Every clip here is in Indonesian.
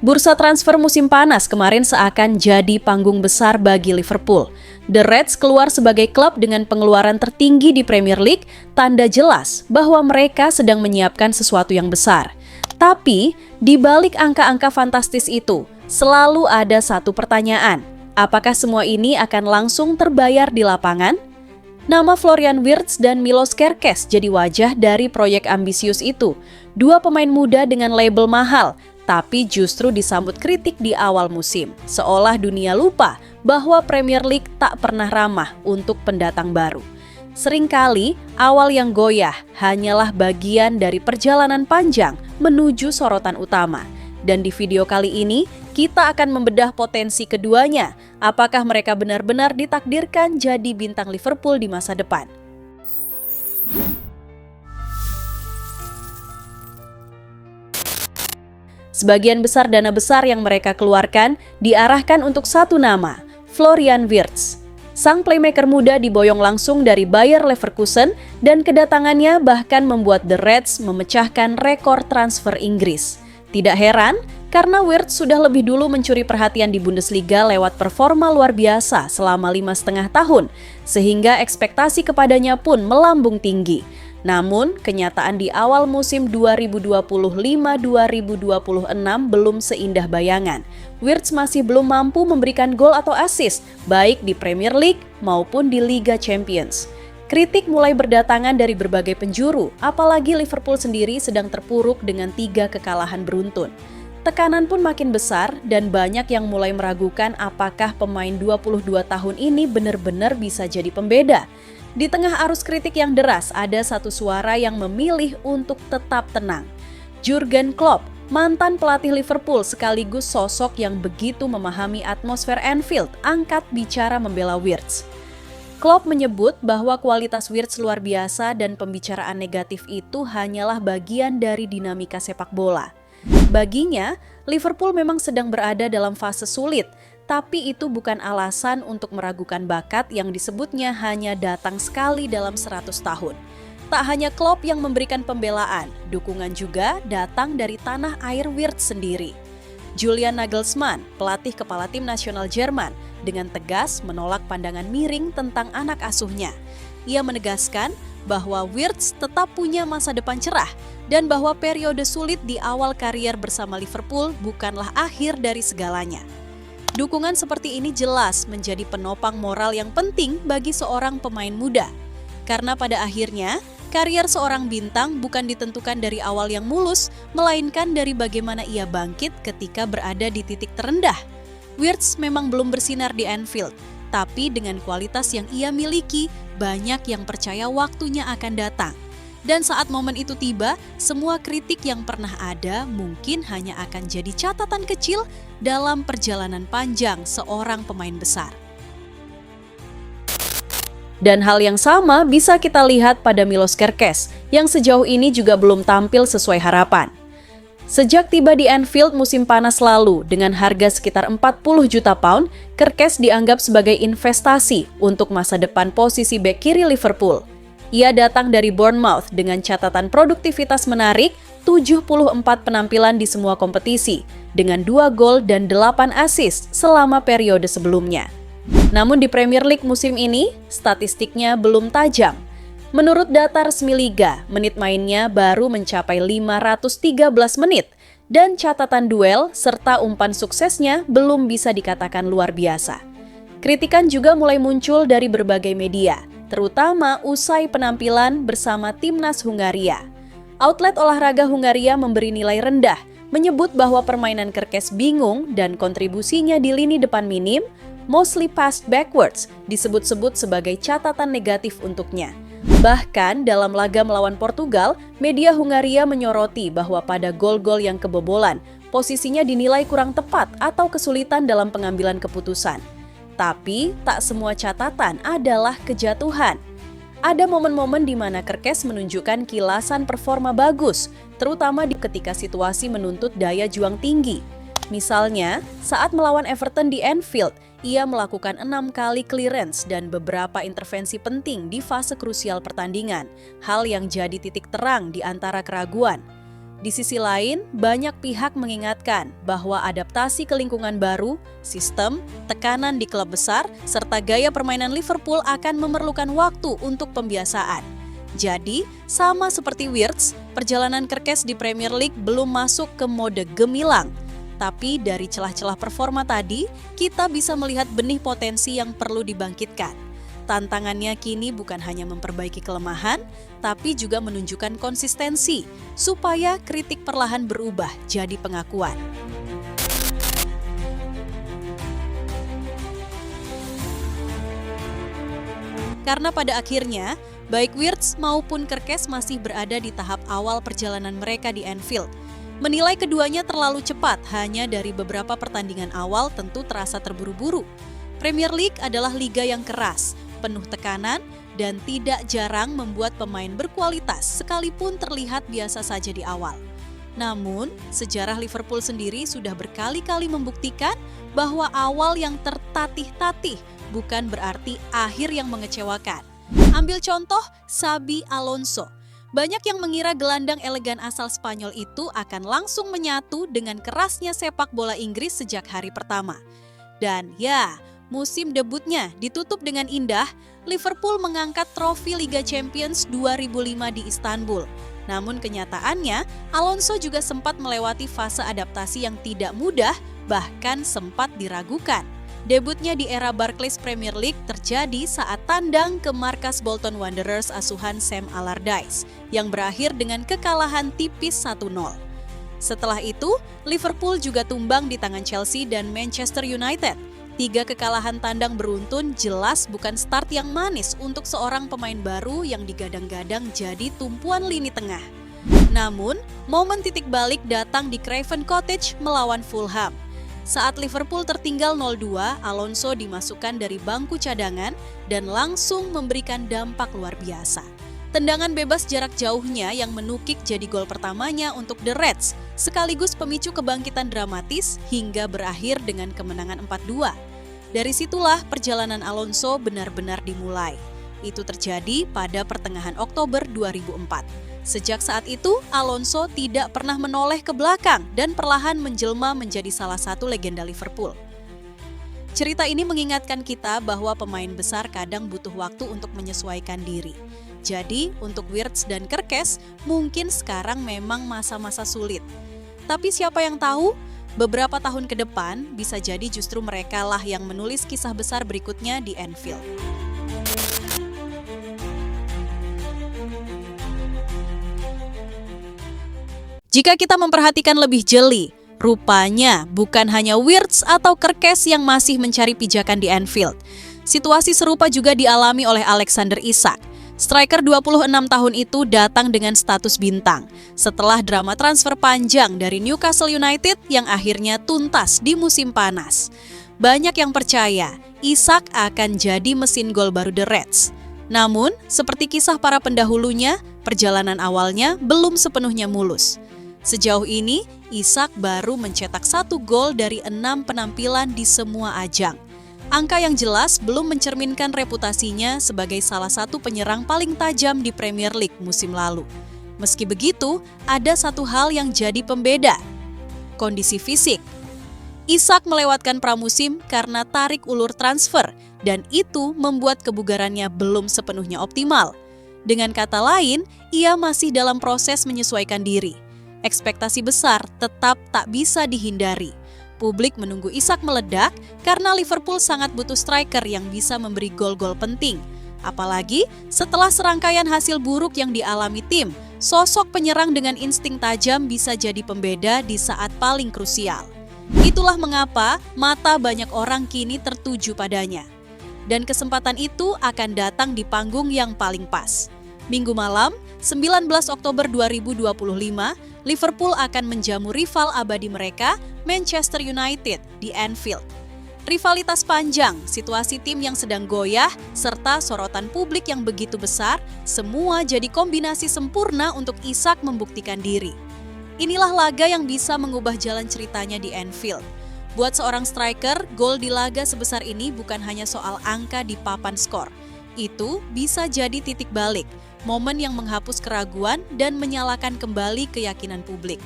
Bursa transfer musim panas kemarin seakan jadi panggung besar bagi Liverpool. The Reds keluar sebagai klub dengan pengeluaran tertinggi di Premier League, tanda jelas bahwa mereka sedang menyiapkan sesuatu yang besar. Tapi, di balik angka-angka fantastis itu, selalu ada satu pertanyaan. Apakah semua ini akan langsung terbayar di lapangan? Nama Florian Wirtz dan Milos Kerkez jadi wajah dari proyek ambisius itu. Dua pemain muda dengan label mahal, tapi justru disambut kritik di awal musim, seolah dunia lupa bahwa Premier League tak pernah ramah untuk pendatang baru. Seringkali, awal yang goyah hanyalah bagian dari perjalanan panjang menuju sorotan utama. Dan di video kali ini, kita akan membedah potensi keduanya. Apakah mereka benar-benar ditakdirkan jadi bintang Liverpool di masa depan? Sebagian besar dana besar yang mereka keluarkan diarahkan untuk satu nama, Florian Wirtz. Sang playmaker muda diboyong langsung dari Bayer Leverkusen dan kedatangannya bahkan membuat The Reds memecahkan rekor transfer Inggris. Tidak heran, karena Wirtz sudah lebih dulu mencuri perhatian di Bundesliga lewat performa luar biasa selama 5,5 tahun, sehingga ekspektasi kepadanya pun melambung tinggi. Namun, kenyataan di awal musim 2025-2026 belum seindah bayangan. Wirtz masih belum mampu memberikan gol atau assist, baik di Premier League maupun di Liga Champions. Kritik mulai berdatangan dari berbagai penjuru, apalagi Liverpool sendiri sedang terpuruk dengan 3 kekalahan beruntun. Tekanan pun makin besar dan banyak yang mulai meragukan apakah pemain 22 tahun ini benar-benar bisa jadi pembeda. Di tengah arus kritik yang deras, ada satu suara yang memilih untuk tetap tenang. Jurgen Klopp, mantan pelatih Liverpool sekaligus sosok yang begitu memahami atmosfer Anfield, angkat bicara membela Wirtz. Klopp menyebut bahwa kualitas Wirtz luar biasa dan pembicaraan negatif itu hanyalah bagian dari dinamika sepak bola. Baginya, Liverpool memang sedang berada dalam fase sulit, tapi itu bukan alasan untuk meragukan bakat yang disebutnya hanya datang sekali dalam 100 tahun. Tak hanya Klopp yang memberikan pembelaan, dukungan juga datang dari tanah air Wirtz sendiri. Julian Nagelsmann, pelatih kepala tim nasional Jerman, dengan tegas menolak pandangan miring tentang anak asuhnya. Ia menegaskan bahwa Wirtz tetap punya masa depan cerah dan bahwa periode sulit di awal karier bersama Liverpool bukanlah akhir dari segalanya. Dukungan seperti ini jelas menjadi penopang moral yang penting bagi seorang pemain muda. Karena pada akhirnya, karier seorang bintang bukan ditentukan dari awal yang mulus, melainkan dari bagaimana ia bangkit ketika berada di titik terendah. Wirtz memang belum bersinar di Anfield, tapi dengan kualitas yang ia miliki, banyak yang percaya waktunya akan datang. Dan saat momen itu tiba, semua kritik yang pernah ada mungkin hanya akan jadi catatan kecil dalam perjalanan panjang seorang pemain besar. Dan hal yang sama bisa kita lihat pada Milos Kerkez, yang sejauh ini juga belum tampil sesuai harapan. Sejak tiba di Anfield musim panas lalu dengan harga sekitar 40 juta pound, Kerkez dianggap sebagai investasi untuk masa depan posisi bek kiri Liverpool. Ia datang dari Bournemouth dengan catatan produktivitas menarik, 74 penampilan di semua kompetisi, dengan 2 gol dan 8 assist selama periode sebelumnya. Namun di Premier League musim ini, statistiknya belum tajam. Menurut data resmi Liga, menit mainnya baru mencapai 513 menit, dan catatan duel serta umpan suksesnya belum bisa dikatakan luar biasa. Kritikan juga mulai muncul dari berbagai media, terutama usai penampilan bersama timnas Hungaria. Outlet olahraga Hungaria memberi nilai rendah, menyebut bahwa permainan Kerkez bingung dan kontribusinya di lini depan minim, mostly passed backwards, disebut-sebut sebagai catatan negatif untuknya. Bahkan dalam laga melawan Portugal, media Hungaria menyoroti bahwa pada gol-gol yang kebobolan, posisinya dinilai kurang tepat atau kesulitan dalam pengambilan keputusan. Tapi, tak semua catatan adalah kejatuhan. Ada momen-momen di mana Kerkez menunjukkan kilasan performa bagus, terutama ketika situasi menuntut daya juang tinggi. Misalnya, saat melawan Everton di Anfield, ia melakukan 6 kali clearance dan beberapa intervensi penting di fase krusial pertandingan, hal yang jadi titik terang di antara keraguan. Di sisi lain, banyak pihak mengingatkan bahwa adaptasi ke lingkungan baru, sistem, tekanan di klub besar, serta gaya permainan Liverpool akan memerlukan waktu untuk pembiasaan. Jadi, sama seperti Wirtz, perjalanan Kerkez di Premier League belum masuk ke mode gemilang. Tapi dari celah-celah performa tadi, kita bisa melihat benih potensi yang perlu dibangkitkan. Tantangannya kini bukan hanya memperbaiki kelemahan, tapi juga menunjukkan konsistensi, supaya kritik perlahan berubah jadi pengakuan. Karena pada akhirnya, baik Wirtz maupun Kerkez masih berada di tahap awal perjalanan mereka di Anfield. Menilai keduanya terlalu cepat hanya dari beberapa pertandingan awal tentu terasa terburu-buru. Premier League adalah liga yang keras, penuh tekanan, dan tidak jarang membuat pemain berkualitas sekalipun terlihat biasa saja di awal. Namun, sejarah Liverpool sendiri sudah berkali-kali membuktikan bahwa awal yang tertatih-tatih bukan berarti akhir yang mengecewakan. Ambil contoh Xabi Alonso. Banyak yang mengira gelandang elegan asal Spanyol itu akan langsung menyatu dengan kerasnya sepak bola Inggris sejak hari pertama. Dan ya, musim debutnya ditutup dengan indah, Liverpool mengangkat trofi Liga Champions 2005 di Istanbul. Namun kenyataannya, Alonso juga sempat melewati fase adaptasi yang tidak mudah, bahkan sempat diragukan. Debutnya di era Barclays Premier League terjadi saat tandang ke markas Bolton Wanderers asuhan Sam Allardyce, yang berakhir dengan kekalahan tipis 1-0. Setelah itu, Liverpool juga tumbang di tangan Chelsea dan Manchester United. 3 kekalahan tandang beruntun jelas bukan start yang manis untuk seorang pemain baru yang digadang-gadang jadi tumpuan lini tengah. Namun, momen titik balik datang di Craven Cottage melawan Fulham. Saat Liverpool tertinggal 0-2, Alonso dimasukkan dari bangku cadangan dan langsung memberikan dampak luar biasa. Tendangan bebas jarak jauhnya yang menukik jadi gol pertamanya untuk The Reds, sekaligus pemicu kebangkitan dramatis hingga berakhir dengan kemenangan 4-2. Dari situlah perjalanan Alonso benar-benar dimulai. Itu terjadi pada pertengahan Oktober 2004. Sejak saat itu, Alonso tidak pernah menoleh ke belakang dan perlahan menjelma menjadi salah satu legenda Liverpool. Cerita ini mengingatkan kita bahwa pemain besar kadang butuh waktu untuk menyesuaikan diri. Jadi, untuk Wirtz dan Kerkez, mungkin sekarang memang masa-masa sulit. Tapi siapa yang tahu, beberapa tahun ke depan bisa jadi justru mereka lah yang menulis kisah besar berikutnya di Anfield. Jika kita memperhatikan lebih jeli, rupanya bukan hanya Wirtz atau Kerkez yang masih mencari pijakan di Anfield. Situasi serupa juga dialami oleh Alexander Isak. Striker 26 tahun itu datang dengan status bintang setelah drama transfer panjang dari Newcastle United yang akhirnya tuntas di musim panas. Banyak yang percaya Isak akan jadi mesin gol baru The Reds. Namun, seperti kisah para pendahulunya, perjalanan awalnya belum sepenuhnya mulus. Sejauh ini, Isak baru mencetak 1 gol dari 6 penampilan di semua ajang. Angka yang jelas belum mencerminkan reputasinya sebagai salah satu penyerang paling tajam di Premier League musim lalu. Meski begitu, ada satu hal yang jadi pembeda, kondisi fisik. Isak melewatkan pramusim karena tarik ulur transfer, dan itu membuat kebugarannya belum sepenuhnya optimal. Dengan kata lain, ia masih dalam proses menyesuaikan diri. Ekspektasi besar tetap tak bisa dihindari. Publik menunggu Isak meledak karena Liverpool sangat butuh striker yang bisa memberi gol-gol penting. Apalagi setelah serangkaian hasil buruk yang dialami tim, sosok penyerang dengan insting tajam bisa jadi pembeda di saat paling krusial. Itulah mengapa mata banyak orang kini tertuju padanya. Dan kesempatan itu akan datang di panggung yang paling pas. Minggu malam, 19 Oktober 2025, Liverpool akan menjamu rival abadi mereka, Manchester United, di Anfield. Rivalitas panjang, situasi tim yang sedang goyah, serta sorotan publik yang begitu besar, semua jadi kombinasi sempurna untuk Isak membuktikan diri. Inilah laga yang bisa mengubah jalan ceritanya di Anfield. Buat seorang striker, gol di laga sebesar ini bukan hanya soal angka di papan skor. Itu bisa jadi titik balik, momen yang menghapus keraguan dan menyalakan kembali keyakinan publik.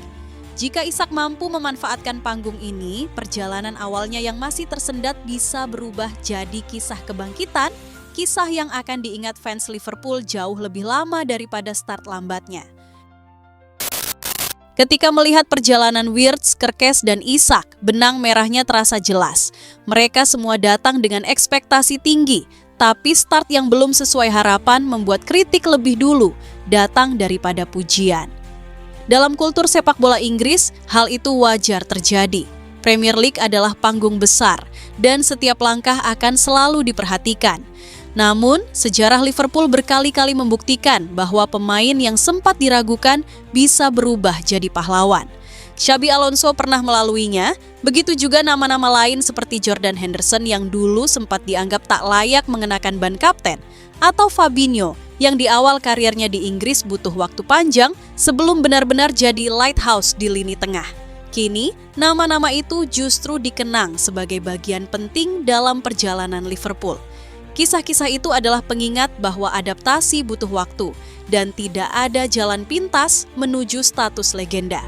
Jika Isak mampu memanfaatkan panggung ini, perjalanan awalnya yang masih tersendat bisa berubah jadi kisah kebangkitan, kisah yang akan diingat fans Liverpool jauh lebih lama daripada start lambatnya. Ketika melihat perjalanan Wirtz, Kerkez, dan Isak, benang merahnya terasa jelas. Mereka semua datang dengan ekspektasi tinggi, tapi start yang belum sesuai harapan membuat kritik lebih dulu datang daripada pujian. Dalam kultur sepak bola Inggris, hal itu wajar terjadi. Premier League adalah panggung besar, dan setiap langkah akan selalu diperhatikan. Namun, sejarah Liverpool berkali-kali membuktikan bahwa pemain yang sempat diragukan bisa berubah jadi pahlawan. Xabi Alonso pernah melaluinya, begitu juga nama-nama lain seperti Jordan Henderson yang dulu sempat dianggap tak layak mengenakan ban kapten, atau Fabinho yang di awal karirnya di Inggris butuh waktu panjang sebelum benar-benar jadi lighthouse di lini tengah. Kini, nama-nama itu justru dikenang sebagai bagian penting dalam perjalanan Liverpool. Kisah-kisah itu adalah pengingat bahwa adaptasi butuh waktu dan tidak ada jalan pintas menuju status legenda.